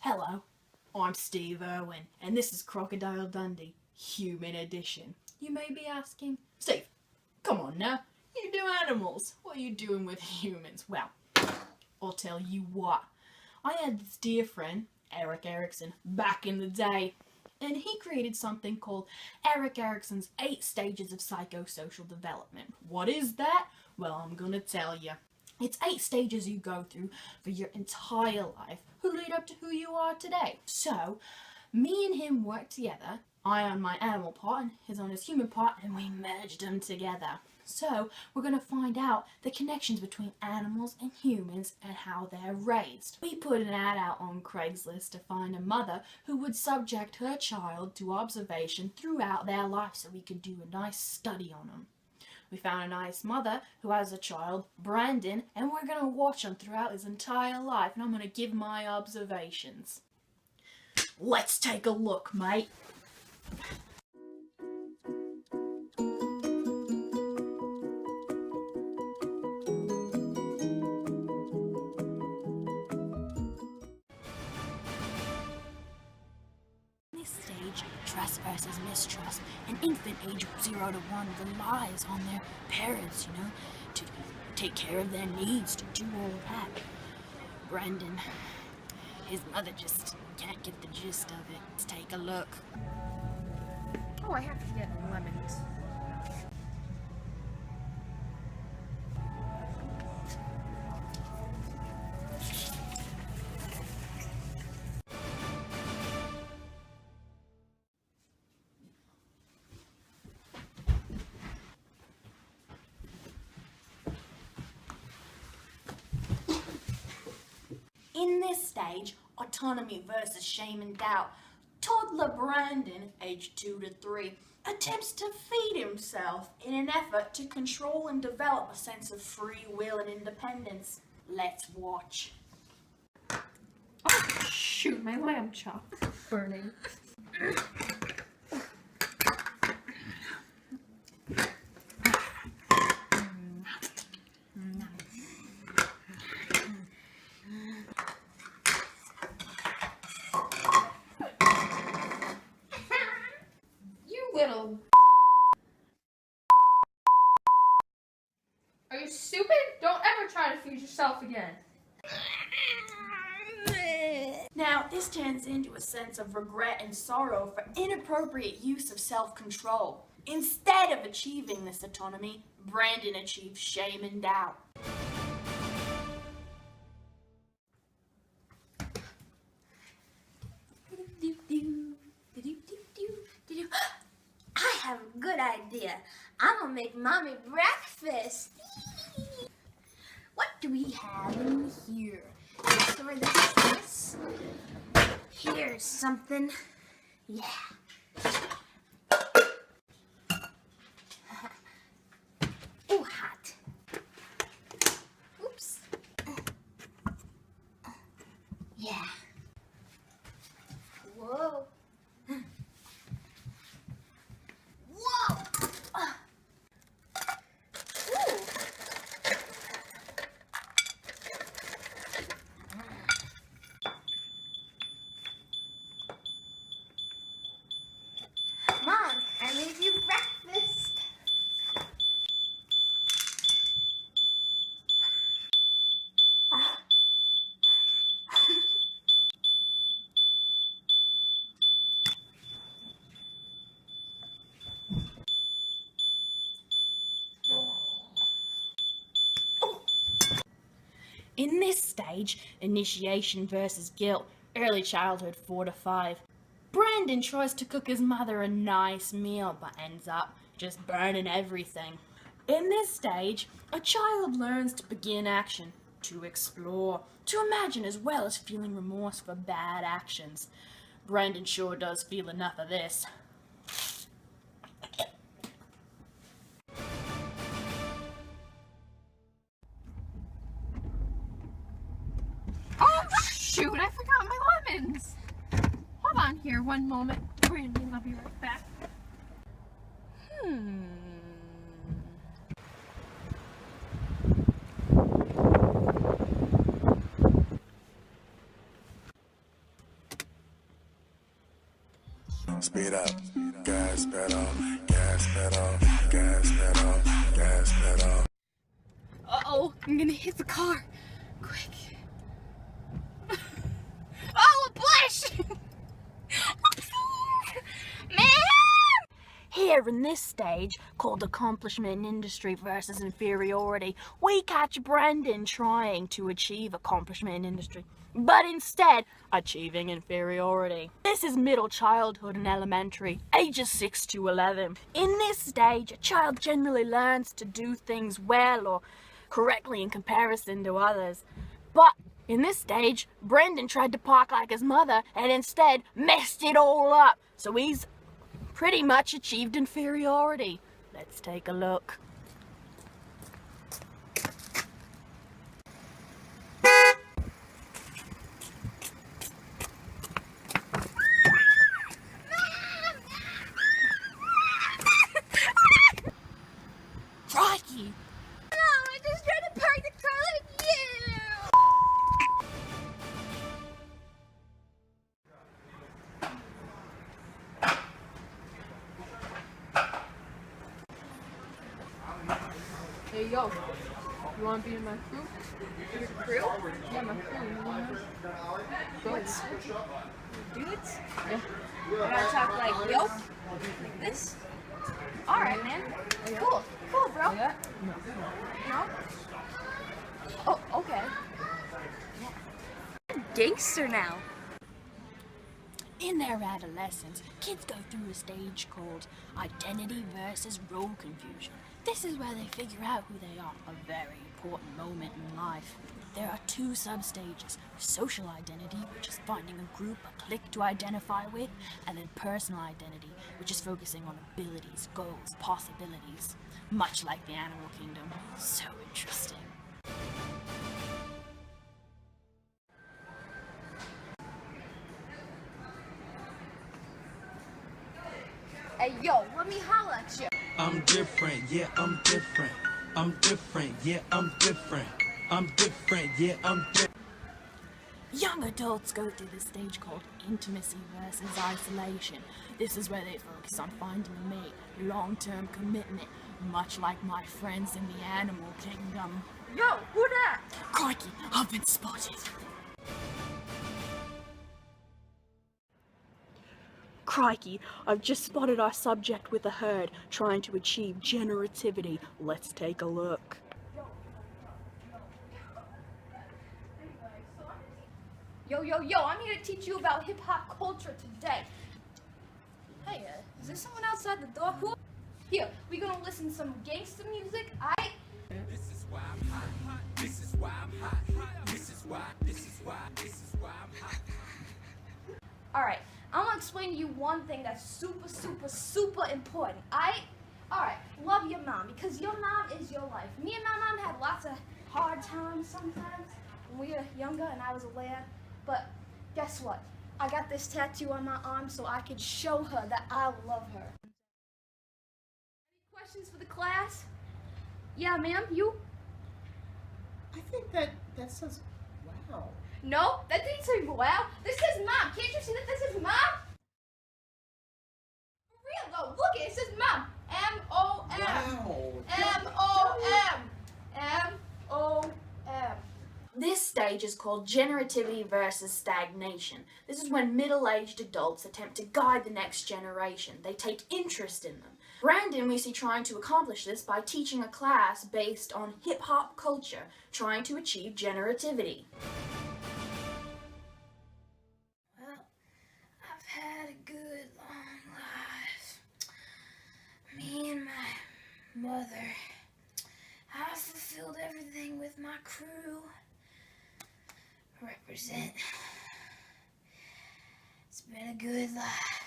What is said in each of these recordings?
Hello, I'm Steve Irwin, and this is Crocodile Dundee, Human Edition. You may be asking, Steve, come on now, you do animals, what are you doing with humans? Well, I'll tell you what, I had this dear friend, Erikson, back in the day, and he created something called Erikson's 8 Stages of Psychosocial Development. What is that? Well, I'm gonna tell you. It's 8 stages you go through for your entire life who lead up to who you are today. So, me and him worked together, I on my animal part and his on his human part, and we merged them together. So, we're going to find out the connections between animals and humans and how they're raised. We put an ad out on Craigslist to find a mother who would subject her child to observation throughout their life so we could do a nice study on them. We found a nice mother who has a child, Brandon, and we're going to watch him throughout his entire life, and I'm going to give my observations. Let's take a look, mate. Stage, trust versus mistrust. An infant aged 0 to 1 relies on their parents, to take care of their needs, to do all that. Brendan, his mother just can't get the gist of it. Let's take a look. Oh, I have to get lemons. In this stage, autonomy versus shame and doubt, toddler Brandon, aged 2 to 3, attempts to feed himself in an effort to control and develop a sense of free will and independence. Let's watch. Oh, shoot, my lamb chop burning. Little. Are you stupid? Don't ever try to feed yourself again. Now, this turns into a sense of regret and sorrow for inappropriate use of self-control. Instead of achieving this autonomy, Brandon achieves shame and doubt. I have a good idea. I'm gonna make Mommy breakfast. What do we have in here? Store this. Here's something. Yeah. Ooh, hot. Oops. Yeah. Whoa. Mom, I made you breakfast. In this stage, initiation versus guilt, early childhood 4 to 5, Brandon tries to cook his mother a nice meal but ends up just burning everything. In this stage, a child learns to begin action, to explore, to imagine as well as feeling remorse for bad actions. Brandon sure does feel enough of this. Oh, shoot, I forgot my lemons. Hold on here one moment. Brandon, I'll be right back. speed up, gas pedal, gas pedal, gas pedal, gas pedal. Uh-oh, I'm gonna hit the car. Quick. Oh, a bush! Man! Here in this stage, called accomplishment in industry versus inferiority, we catch Brendan trying to achieve accomplishment in industry, but instead achieving inferiority. This is middle childhood and elementary, ages 6 to 11. In this stage, a child generally learns to do things well or correctly in comparison to others. But in this stage, Brendan tried to park like his mother and instead messed it all up. So he's pretty much achieved inferiority. Let's take a look. Crikey! Mom, I just tried to park the car like you. Hey, yo. You want to be in my crew? Your crew? Yeah, my crew. You want to? What's dudes? Yeah. I gotta talk like yo? Like this? Alright, man. Cool. Cool, bro. Yeah? No? Oh, okay. Gangster now. In their adolescence, kids go through a stage called identity versus role confusion. This is where they figure out who they are, a very important moment in life. There are two sub-stages: social identity, which is finding a group, a clique to identify with, and then personal identity, which is focusing on abilities, goals, possibilities. Much like the animal kingdom. So interesting. Hey, yo, let me holla at you. I'm different, yeah, I'm different. I'm different, yeah, I'm different. I'm different, yeah, I'm different. Young adults go through this stage called intimacy versus isolation. This is where they focus on finding a mate, long-term commitment, much like my friends in the animal kingdom. Yo, who that? Crikey, I've been spotted. Crikey, I've just spotted our subject with a herd trying to achieve generativity. Let's take a look. Yo, I'm here to teach you about hip-hop culture today. Hey, is there someone outside the door? Who? Here, we gonna listen to some gangster music, aight? This is why I'm hot. This is why I'm hot. This is why I'm hot. Alright, I'm gonna explain to you one thing that's super important. Alright, love your mom, because your mom is your life. Me and my mom had lots of hard times sometimes when we were younger and I was a lad. But guess what? I got this tattoo on my arm so I could show her that I love her. Any questions for the class? Yeah, ma'am, you? I think that says wow. No, that didn't say wow. This says mom. Can't you see that this is mom? For real though, look it says mom. M-O-M. Wow. M-O-M. M-O-M. This stage is called generativity versus stagnation. This is when middle-aged adults attempt to guide the next generation. They take interest in them. Brandon we see trying to accomplish this by teaching a class based on hip-hop culture, trying to achieve generativity. Well, I've had a good long life. Me and my mother. I've fulfilled everything with my crew. Represent. It's been a good life.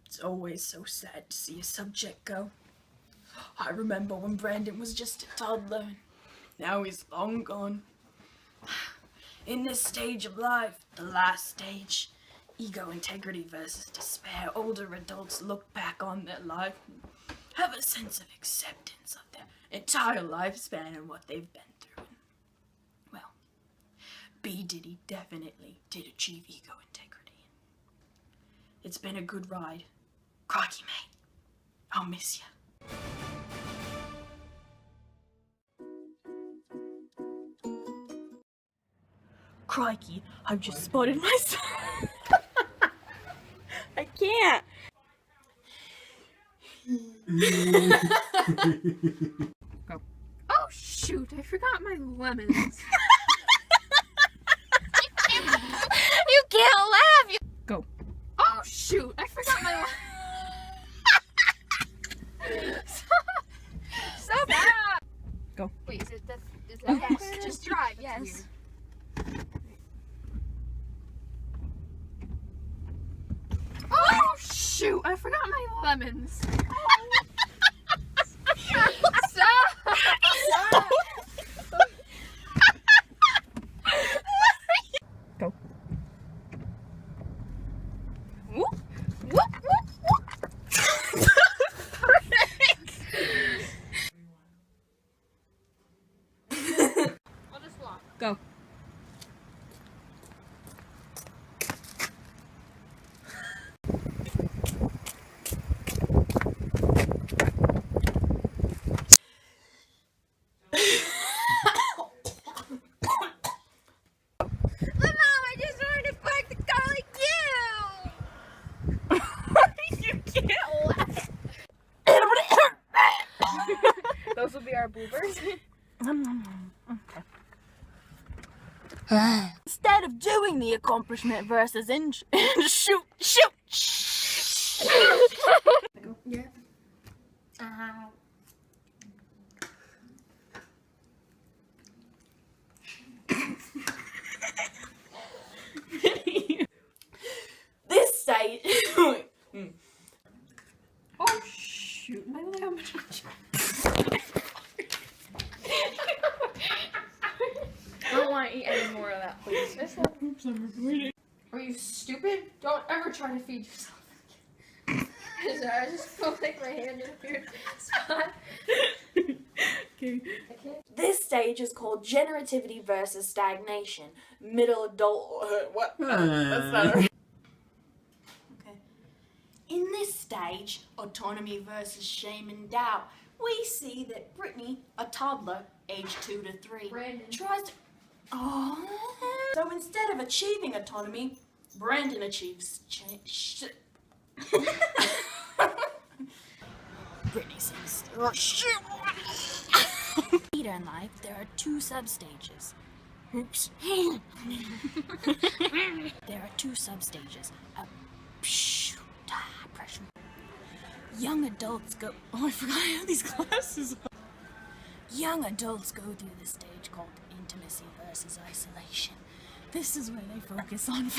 It's always so sad to see a subject go. I remember when Brandon was just a toddler. Now he's long gone. In this stage of life, the last stage, ego integrity versus despair, older adults look back on their life and have a sense of acceptance of their entire lifespan and what they've been through. Well, B. Diddy definitely did achieve ego integrity. It's been a good ride. Crikey, mate. I'll miss you. Crikey, I've just spotted myself. I can't. Go. Oh shoot, I forgot my lemons. You can't laugh. Go. Oh shoot, I forgot my so bad. Go. Wait, is that yes, just drive, yes. Weird. Oh shoot, I forgot my lemons. Stop. Go. Whoop, whoop, whoop, whoop. I'll just walk. Go. Those will be our boobers. Okay. Instead of doing the accomplishment versus shoot. Yeah. This stage. Oh shoot, my lemon. I don't want to eat any more of that, please. Oops, I'm recording. Are you stupid? Don't ever try to feed yourself again. I just feel like my hand in a weird spot. Okay. This stage is called generativity versus stagnation. Middle adulthood. What? That's not right. Okay. In this stage, autonomy versus shame and doubt, we see that Brittany, a toddler, aged 2 to 3, Brandon. tries to. Oh. So instead of achieving autonomy, Brandon achieves Brittany says, "Oh, shit." Later in life, there are 2 substages. Oops. There are 2 substages. Pressure. Young adults go. Oh, I forgot I have these glasses on. Young adults go through the stage called intimacy versus isolation. This is where they focus on